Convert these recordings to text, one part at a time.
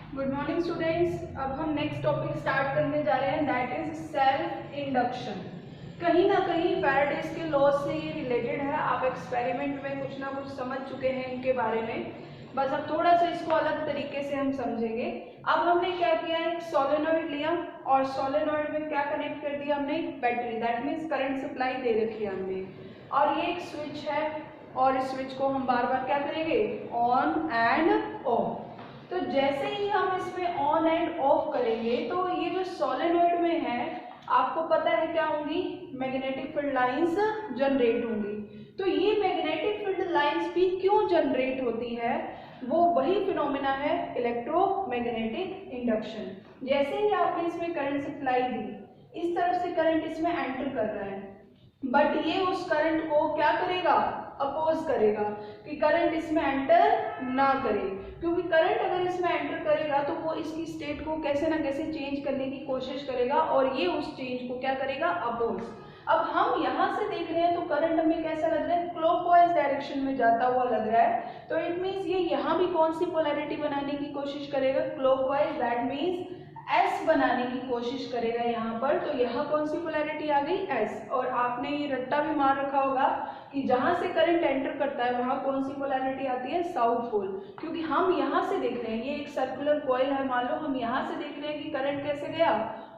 Good morning students. अब हम next topic start करने जा रहे हैं, दैट इज सेल्फ इंडक्शन। कहीं ना कहीं फैराडेज के लॉ से ये रिलेटेड है। आप एक्सपेरिमेंट में कुछ ना कुछ समझ चुके हैं इनके बारे में, बस अब थोड़ा सा इसको अलग तरीके से हम समझेंगे। अब हमने क्या किया, एक सोलेनॉइड लिया और सोलेनॉइड में क्या कनेक्ट कर दिया हमने, एक battery, that means current supply दे रखी है हमने, और ये एक स्विच है और इस स्विच को हम बार बार क्या करेंगे, ऑन एंड ऑफ। तो जैसे ही हम इसमें ऑन एंड ऑफ करेंगे तो ये जो सोलेनॉइड में है, आपको पता है क्या होंगी, मैग्नेटिक फील्ड लाइंस जनरेट होंगी। तो ये मैग्नेटिक फील्ड लाइंस भी क्यों जनरेट होती है, वो वही फिनोमेना है इलेक्ट्रोमैग्नेटिक इंडक्शन। जैसे ही आपने इसमें करंट सप्लाई दी, इस तरफ से करंट इसमें एंटर कर रहा है, बट ये उस करंट को क्या करेगा, अपोज करेगा कि करंट इसमें एंटर ना करे, क्योंकि करंट अगर इसमें एंटर करेगा तो वो इसकी स्टेट को कैसे ना कैसे चेंज करने की कोशिश करेगा और ये उस चेंज को क्या करेगा, अपोज। अब हम यहाँ से देख रहे हैं तो करंट हमें कैसा लग रहा है, क्लॉकवाइज डायरेक्शन में जाता हुआ लग रहा है। तो इट मीन्स ये यहाँ भी कौन सी पोलैरिटी बनाने की कोशिश करेगा, क्लॉकवाइज, दैट मीन्स एस बनाने की कोशिश करेगा यहाँ पर। तो यहाँ कौन सी पोलैरिटी आ गई, एस। और आपने ये रट्टा भी मार रखा होगा कि जहां से करंट एंटर करता है वहां कौन सी पोलैरिटी आती है, साउथ पोल, क्योंकि हम यहाँ से देख रहे हैं, ये एक सर्कुलर कॉइल है, मान लो हम यहाँ से देख रहे हैं कि करंट कैसे गया,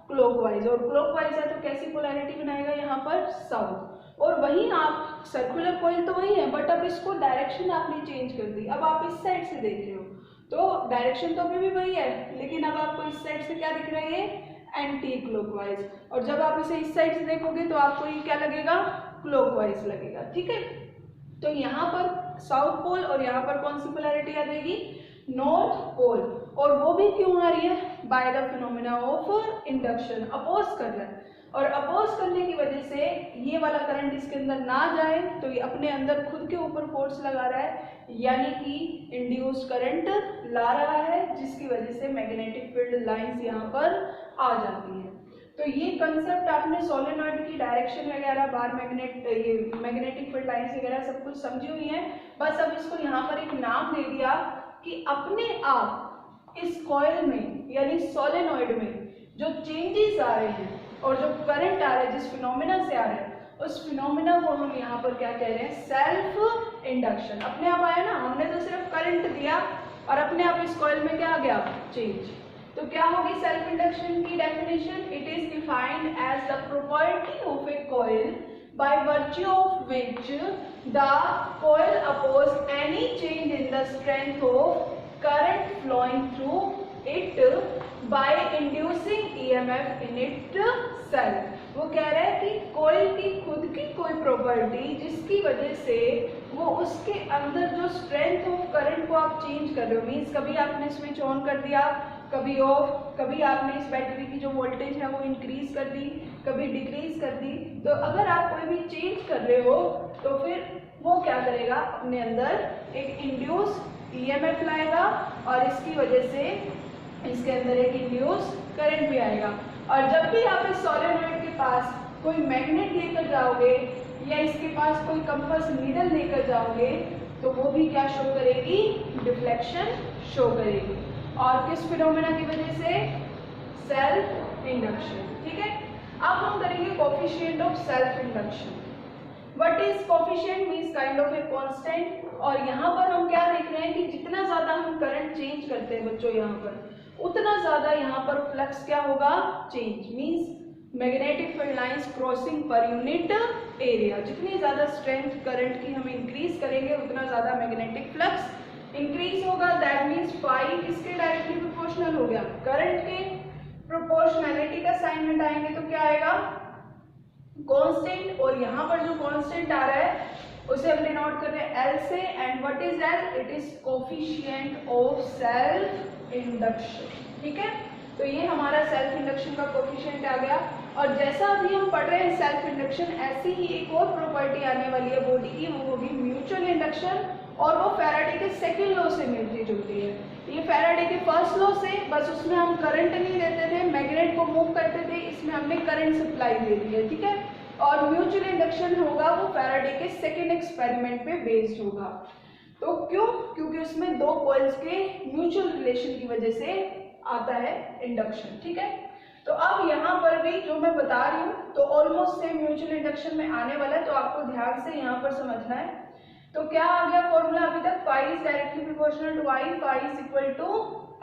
क्लॉकवाइज, और क्लॉकवाइज है तो कैसी पोलैरिटी बनाएगा यहाँ पर, साउथ। और वहीं आप सर्कुलर कॉइल तो वही है, बट अब इसको डायरेक्शन आपने चेंज कर दी। अब आप इस साइड से देख रहे हो तो डायरेक्शन तो अभी भी वही है, लेकिन अब आपको इस साइड से क्या दिख रहा है, एंटी क्लॉकवाइज। और जब आप इसे इस साइड से देखोगे तो आपको ये क्या लगेगा, क्लॉकवाइज लगेगा। ठीक है, तो यहाँ पर साउथ पोल और यहाँ पर कौन सी पोलैरिटी आ जाएगी, नॉर्थ पोल। और वो भी क्यों आ रही है, by the phenomena of induction, oppose कर रहा है। और अपोज करने की वजह से ये वाला करंट इसके अंदर ना जाए, तो ये अपने अंदर खुद के ऊपर फोर्स लगा रहा है, यानी कि इंड्यूस्ड करंट ला रहा है, जिसकी वजह से मैग्नेटिक फील्ड लाइंस यहाँ पर आ जाती है। तो ये कंसेप्ट आपने सोलेनॉइड की डायरेक्शन वगैरह, बार मैग्नेटिक फील्ड लाइंस वगैरह सब कुछ समझी हुई है। बस अब इसको यहाँ पर एक नाम दे दिया कि अपने आप इस कॉइल में यानी सोलेनॉइड में जो चेंजेस आ रहे हैं और जो करंट आ रहा है, जिस फिनोमेना से आ रहा है, उस फिनोमेना को हम यहाँ पर क्या कह रहे हैं, सेल्फ इंडक्शन। अपने आप आया ना, हमने तो सिर्फ करंट दिया और अपने आप इस कॉइल में क्या आ गया, चेंज। तो क्या होगी सेल्फ इंडक्शन की definition, it is defined as the property of a coil by virtue of which the coil oppose any change in the strength of current flowing through it by inducing EMF in itself। वो कह रहा है कि कोयल की खुद की कोई property जिसकी वजह से वो उसके अंदर जो स्ट्रेंथ ऑफ करंट को आप चेंज कर रहे हो, मीन्स कभी आपने स्विच ऑन कर दिया, कभी ऑफ, कभी आपने इस बैटरी की जो वोल्टेज है वो इंक्रीज कर दी, कभी डिक्रीज कर दी। तो अगर आप कोई भी चेंज कर रहे हो तो फिर वो क्या करेगा, अपने अंदर एक इंड्यूस ईएमएफ लाएगा और इसकी वजह से इसके अंदर एक इंड्यूस करंट भी आएगा। और जब भी आप इस सोलेनॉइड के पास कोई मैग्नेट लेकर जाओगे या इसके पास कोई कंपास नीडल लेकर जाओगे तो वो भी क्या शो करेगी, डिफ्लेक्शन शो करेगी। और किस फिनोमेना की वजह से, सेल्फ इंडक्शन। ठीक है, अब हम करेंगे coefficient of self induction. What is coefficient, means kind of a constant. और यहाँ पर हम क्या देख रहे हैं कि जितना ज्यादा हम करंट चेंज करते हैं बच्चों यहाँ पर, उतना ज्यादा यहाँ पर फ्लक्स क्या होगा, change, means magnetic field lines crossing per unit area. जितनी ज्यादा स्ट्रेंथ करंट की हम इंक्रीज करेंगे उतना ज्यादा मैग्नेटिक फ्लक्स इंक्रीज होगा। दैट मीन्स फाई किसके डायरेक्टली प्रोपोर्शनल हो गया, करंट के। प्रोपोर्शनैलिटी का साइन हटाएंगे तो क्या आएगा, कांस्टेंट। और यहाँ पर जो कांस्टेंट आ रहा है उसे हम डिनोट कर रहे हैं एल से, and what is L, it is coefficient of self induction. ठीक है, तो ये हमारा सेल्फ इंडक्शन का कोफिशिएंट आ गया। और जैसा अभी हम पढ़ रहे हैं सेल्फ इंडक्शन, ऐसी ही एक और प्रॉपर्टी आने वाली है बॉडी की, वो होगी म्यूचुअल इंडक्शन। और वो फैराडे के सेकंड लॉ से मिलती जुलती है। ये फैराडे के फर्स्ट लॉ से, बस उसमें हम करंट नहीं देते थे, मैग्नेट को मूव करते थे, इसमें हमने करंट सप्लाई दे दी है। ठीक है, और म्यूचुअल इंडक्शन होगा वो फैराडे के सेकंड एक्सपेरिमेंट पे बेस्ड होगा। तो क्यों? क्योंकि उसमें दो कॉइल्स के म्यूचुअल रिलेशन की वजह से आता है इंडक्शन। ठीक है, तो अब यहाँ पर भी जो मैं बता रही हूँ तो ऑलमोस्ट सेम म्यूचुअल इंडक्शन में आने वाला है, तो आपको ध्यान से यहाँ पर समझना है। तो क्या आ गया फॉर्मूला अभी तक? Phi is directly proportional to I, phi is equal to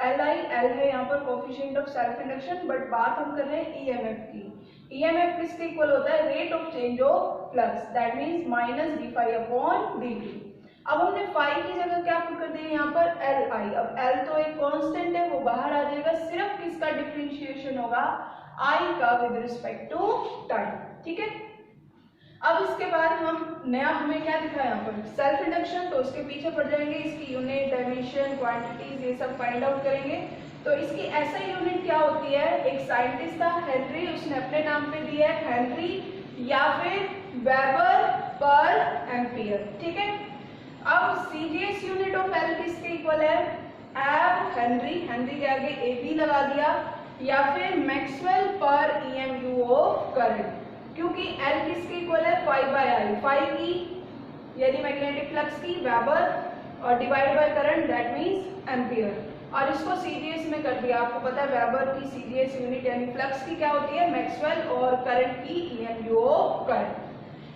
L I, L है यहाँ पर coefficient of self induction, but बात हम कर रहे हैं ईएमएफ की। ईएमएफ किसके इक्वल होता है? Rate of change of flux, that means minus d phi upon d t. अब हमने फाई की जगह क्या पुट कर दिया यहाँ पर? L I. अब एल तो एक कांस्टेंट है, वो बाहर आ जाएगा, सिर्फ किसका डिफरेंशिएशन होगा? आई का विद रिस्पेक्ट टू टाइम। ठीक है, अब इसके बाद हम नया हमें क्या दिखा है यहाँ पर? Self induction. तो उसके पीछे पड़ जाएंगे, इसकी यूनिट, डायमेंशन, क्वांटिटीज, ये सब फाइंड आउट करेंगे। तो इसकी ऐसा यूनिट क्या होती है? एक साइंटिस्ट था हेनरी, उसने अपने नाम पे दिया है हेनरी या फिर वेबर पर एम्पियर। ठीक है, अब सीजीएस यूनिट ऑफ एल किसके इक्वल है? एब हेनरी, हेनरी के आगे ए बी लगा दिया, या फिर मैक्सवेल पर ईएमयू ऑफ करंट, क्योंकि एल किसके इक्वल है? फाई बाय आई, फाई की यानी मैग्नेटिक फ्लक्स की, वेबर, और divide by current, that means ampere. और इसको सीजीएस में कर दिया। आपको पता है वेबर की सीजीएस यूनिट यानी फ्लक्स की क्या होती है? मैक्सवेल, और करंट की ईएमयू ऑफ करंट।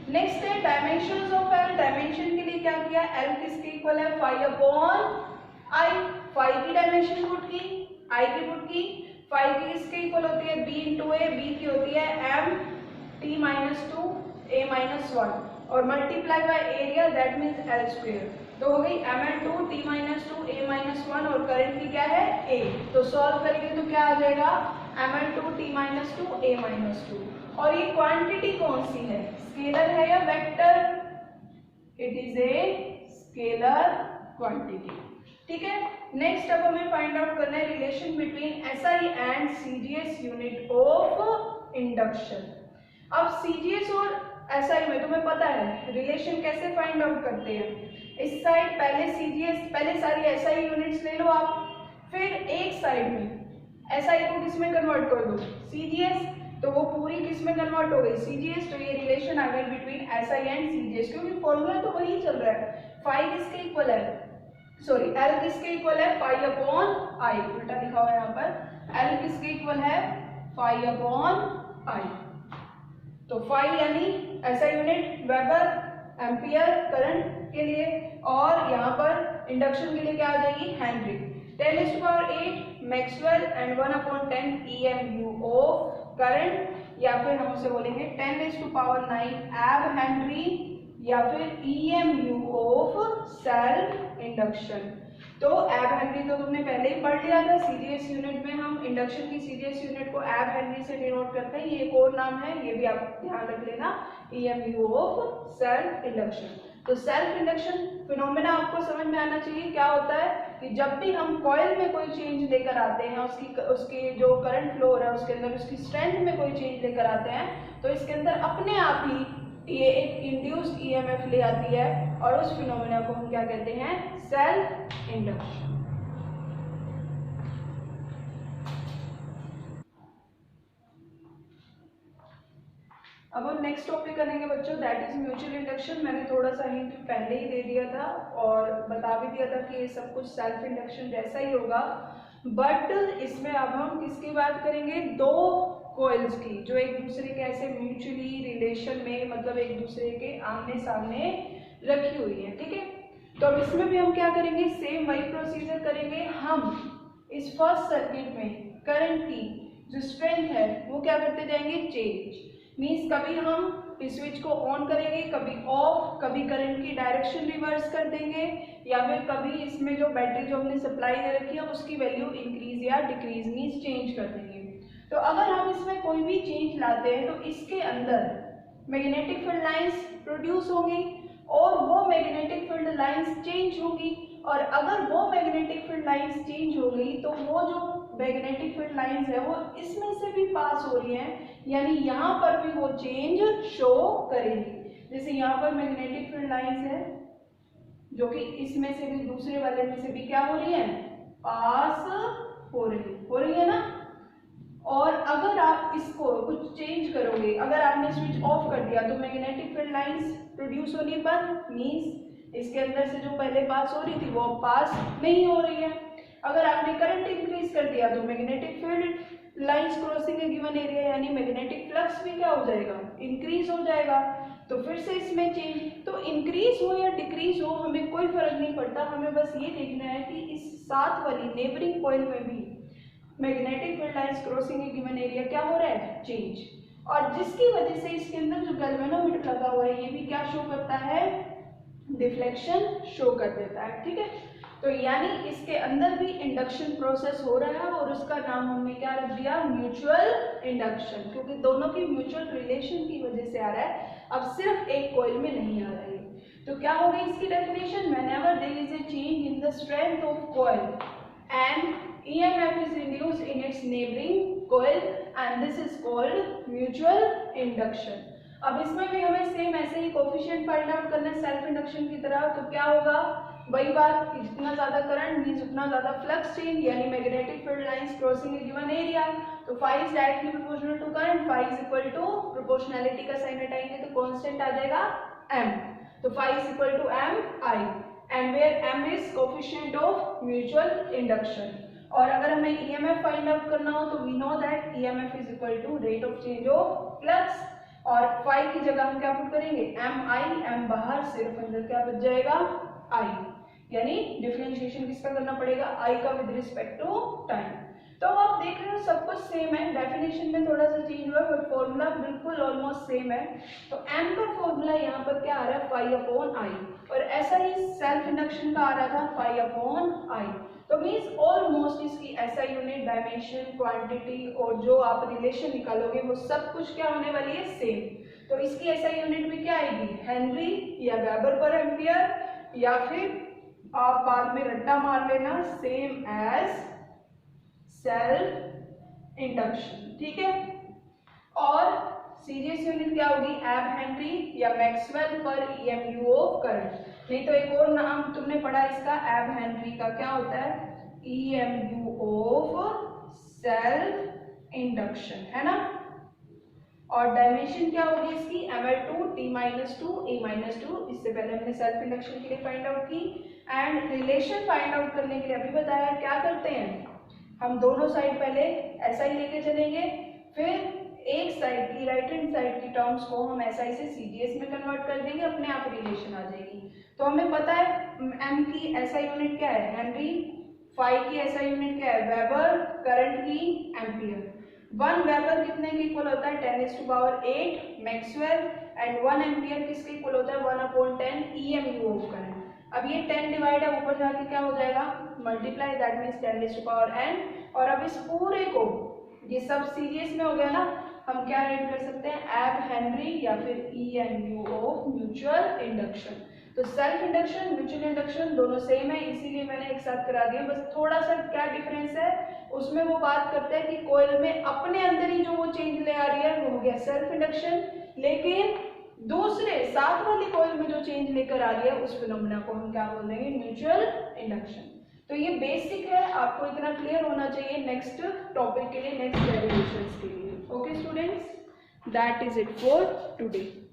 नेक्स्ट है डायमेंशंस ऑफ एल। डायमेंशन के लिए क्या किया? एल किसके इक्वल है? फाई अपॉन आई, फाई की डायमेंशन पुट की, आई की पुट की। फाई की किसके इक्वल होती है? बी इंटू ए, बी की होती है M T minus two A minus one, और multiply by area, that means L square. तो हो गई M L two T minus two A minus one, और करंट की क्या है? ए। तो सॉल्व करेंगे तो क्या आ जाएगा? M L two T minus two A minus two. और ये क्वांटिटी कौन सी है? स्केलर है या vector? It is a scalar quantity. ठीक है, नेक्स्ट अब हमें फाइंड आउट करना है relation between SI and CGS unit of induction. अब सीजीएस और एसआई में तुम्हें पता है रिलेशन कैसे फाइंड आउट करते हैं। इस साइड पहले सीजीएस, पहले सारी एसआई यूनिट्स ले लो आप, फिर एक साइड में एसआई को किस में कन्वर्ट कर दो? सीजीएस, तो वो पूरी किस में कन्वर्ट हो गई? सीजीएस। तो ये रिलेशन आ गई बिटवीन एसआई एंड सीजीएस, क्योंकि फॉर्मूला तो वही चल रहा है। फाई किसके इक्वल है? सॉरी, एल किसके इक्वल है? फाई अपॉन आई, उल्टा लिखा हुआ है यहाँ पर। एल किसके इक्वल है? Phi upon I. तो फाई यानी ऐसा यूनिट वेबर, एम्पियर करंट के लिए, और यहाँ पर इंडक्शन के लिए क्या आ जाएगी? Henry. 10⁸ Maxwell and 1/10 EMU of current, या फिर हम उसे बोलेंगे 10⁹ एब हेनरी, या फिर EMU ऑफ सेल्फ इंडक्शन। तो एब हेनरी तो तुमने पहले ही पढ़ लिया था, सीजीएस यूनिट में हम इंडक्शन की सीजीएस यूनिट को एब हेनरी से डिनोट करते हैं। ये एक और नाम है, ये भी आप ध्यान रख लेना, EMU ऑफ सेल्फ इंडक्शन। तो सेल्फ इंडक्शन फिनोमेना आपको समझ में आना चाहिए। क्या होता है कि जब भी हम कॉइल में कोई चेंज लेकर आते हैं, उसकी जो करंट फ्लो हो रहा है उसके अंदर उसकी स्ट्रेंथ में कोई चेंज लेकर आते हैं, तो इसके अंदर अपने आप ही ये एक इंड्यूस्ड ईएमएफ ले आती है, और उस फिनोमेना को हम क्या कहते हैं? Self induction. अब हम नेक्स्ट टॉपिक करेंगे बच्चों, दैट इज म्यूचुअल इंडक्शन। मैंने थोड़ा सा हिंट पहले ही दे दिया था और बता भी दिया था कि ये सब कुछ सेल्फ इंडक्शन जैसा ही होगा, बट इसमें अब हम किसकी बात करेंगे? दो कॉइल्स की जो एक दूसरे के ऐसे म्यूचुअली रिलेशन में, मतलब एक दूसरे के आमने सामने रखी हुई है। ठीक है, तो अब इसमें भी हम क्या करेंगे? सेम वही प्रोसीजर करेंगे। हम इस फर्स्ट सर्किट में करंट की जो स्ट्रेंथ है वो क्या करते जाएंगे? चेंज। मीन्स कभी हम इस स्विच को ऑन करेंगे, कभी ऑफ, कभी करंट की डायरेक्शन रिवर्स कर देंगे, या फिर कभी इसमें जो बैटरी जो हमने सप्लाई दे रखी है उसकी वैल्यू इंक्रीज या डिक्रीज मीन्स चेंज कर देंगे। तो अगर हम इसमें कोई भी चेंज लाते हैं तो इसके अंदर मैग्नेटिक फील्ड लाइंस प्रोड्यूस होंगी, और वो मैग्नेटिक फील्ड लाइंस चेंज होंगी, और अगर वो मैग्नेटिक फील्ड लाइंस चेंज हो गई तो वो जो मैग्नेटिक फील्ड लाइंस है वो इसमें से भी पास हो रही हैं, यानी यहाँ पर भी वो चेंज शो करेगी। जैसे यहाँ पर मैग्नेटिक फील्ड लाइंस है जो कि इसमें से भी दूसरे वाले में से भी क्या हो रही है? पास हो रही है ना। और अगर आप इसको कुछ चेंज करोगे, अगर आपने स्विच ऑफ कर दिया तो मैग्नेटिक फील्ड लाइंस प्रोड्यूस होनी बंद, मींस इसके अंदर से जो पहले पास हो रही थी वो पास नहीं हो रही है। अगर आपने करंट इंक्रीज कर दिया तो magnetic field lines crossing a given area यानी मैग्नेटिक फ्लक्स भी क्या हो जाएगा, इंक्रीज हो जाएगा। तो फिर से इसमें चेंज, तो इंक्रीज हो या डिक्रीज हो हमें कोई फर्क नहीं पड़ता, हमें बस ये देखना है कि इस साथ वाली नेबरिंग कॉइल में भी magnetic field lines crossing a given area क्या हो रहा है, चेंज। और जिसकी वजह से इसके अंदर जो गैल्वेनोमीटर लगा हुआ है ये भी क्या शो करता है, डिफ्लेक्शन शो कर देता है। ठीक है, तो यानी इसके अंदर भी इंडक्शन प्रोसेस हो रहा है और उसका नाम हमने क्या रख दिया, म्यूचुअल इंडक्शन, क्योंकि दोनों की म्यूचुअल रिलेशन की वजह से आ रहा है, अब सिर्फ एक कॉइल में नहीं आ रहा है। तो क्या हो गई इसकी definition, whenever there is a change in the strength of coil and EMF is induced in its neighboring coil and this is called mutual induction। अब इसमें भी हमें सेम ऐसे ही कोफिशिएंट फाइंड आउट करना है सेल्फ इंडक्शन की तरह। तो क्या होगा, वही बात कि जितना ज्यादा करंट मींस उतना ज्यादा फ्लक्स चेंज यानी magnetic field lines crossing a given area. तो phi is directly proportional to current, phi is equal to proportionality का साइन हटाएंगे तो कांस्टेंट आ जाएगा m, तो phi is equal to m I and where m is coefficient of mutual induction. और अगर हमें EMF फाइंड आउट करना हो तो we know that EMF is equal to rate of change of flux, और फाई की जगह हम क्या पुट करेंगे, MI, m बाहर सिर्फ अंदर क्या बच जाएगा I, यानी डिफरेंशिएशन किसका करना पड़ेगा, I का विद रिस्पेक्ट टू टाइम। तो आप देख रहे हो सब कुछ सेम है, डेफिनेशन में थोड़ा सा चेंज हुआ है बट फॉर्मूला बिल्कुल ऑलमोस्ट सेम है। तो m का फॉर्मूला यहाँ पर क्या आ रहा है, फाई अपॉन I, और ऐसा ही सेल्फ इंडक्शन का आ रहा था फाई अपॉन I। तो मीन्स ऑलमोस्ट इसकी ऐसा यूनिट, डायमेंशन, क्वांटिटी और जो आप रिलेशन निकालोगे वो सब कुछ क्या होने वाली है, सेम। तो इसकी ऐसा यूनिट भी क्या आएगी, हेनरी या वेबर पर एम्पियर, या फिर आप बाद में रट्टा मार लेना सेम एज सेल्फ इंडक्शन। ठीक है, और सीरीज यूनिट क्या होगी, एब हेनरी या मैक्सवेल पर EMU ऑफ करंट। नहीं तो एक और नाम तुमने पढ़ा इसका, एब हेनरी का क्या होता है, EMU ऑफ सेल्फ इंडक्शन, है ना। और डायमेंशन क्या होगी इसकी, ml2 t-2 e-2, इससे पहले हमने सेल्फ इंडक्शन के लिए फाइंड आउट की। एंड रिलेशन फाइंड आउट करने के लिए अभी बताया क्या करते हैं, हम दोनों साइड पहले ऐसा ही लेके चलेंगे, फिर एक साइड की राइट हैंड साइड की टर्म्स को हम SI से CGS में कन्वर्ट कर देंगे, अपने आप रिलेशन आ जाएगी। तो हमें पता है m की SI यूनिट क्या है, हेनरी, फाई की SI यूनिट क्या है, वेबर, करंट की एम्पियर। 1 वेबर कितने के इक्वल होता है, 10⁸ मैक्सवेल, एंड 1 एम्पियर किसके इक्वल होता है, 1/10 EMU ऑफ करंट। अब ये 10 डिवाइड है, ऊपर जाके क्या हो जाएगा, मल्टीप्लाई, दैट मीन्स 10⁻n। और अब इस पूरे को, ये सब सीरीज में हो गया ना, हम क्या राइट कर सकते हैं, एब हेनरी या फिर EMU ऑफ म्यूचुअल इंडक्शन। तो सेल्फ इंडक्शन, म्यूचुअल इंडक्शन दोनों सेम है, इसीलिए मैंने एक साथ करा दिया। बस थोड़ा सा क्या डिफरेंस है उसमें, वो बात करते हैं कि कोयल में अपने अंदर ही जो वो चेंज ले आ रही है वो हो गया सेल्फ इंडक्शन, लेकिन दूसरे साथ वाली कोयल में जो चेंज लेकर आ रही है उस फिनोमेना को हम क्या बोल देंगे, म्यूचुअल इंडक्शन। तो ये बेसिक है, आपको इतना क्लियर होना चाहिए नेक्स्ट टॉपिक के लिए, नेक्स्ट डेरिवेशंस के लिए। Okay students, that is it for today.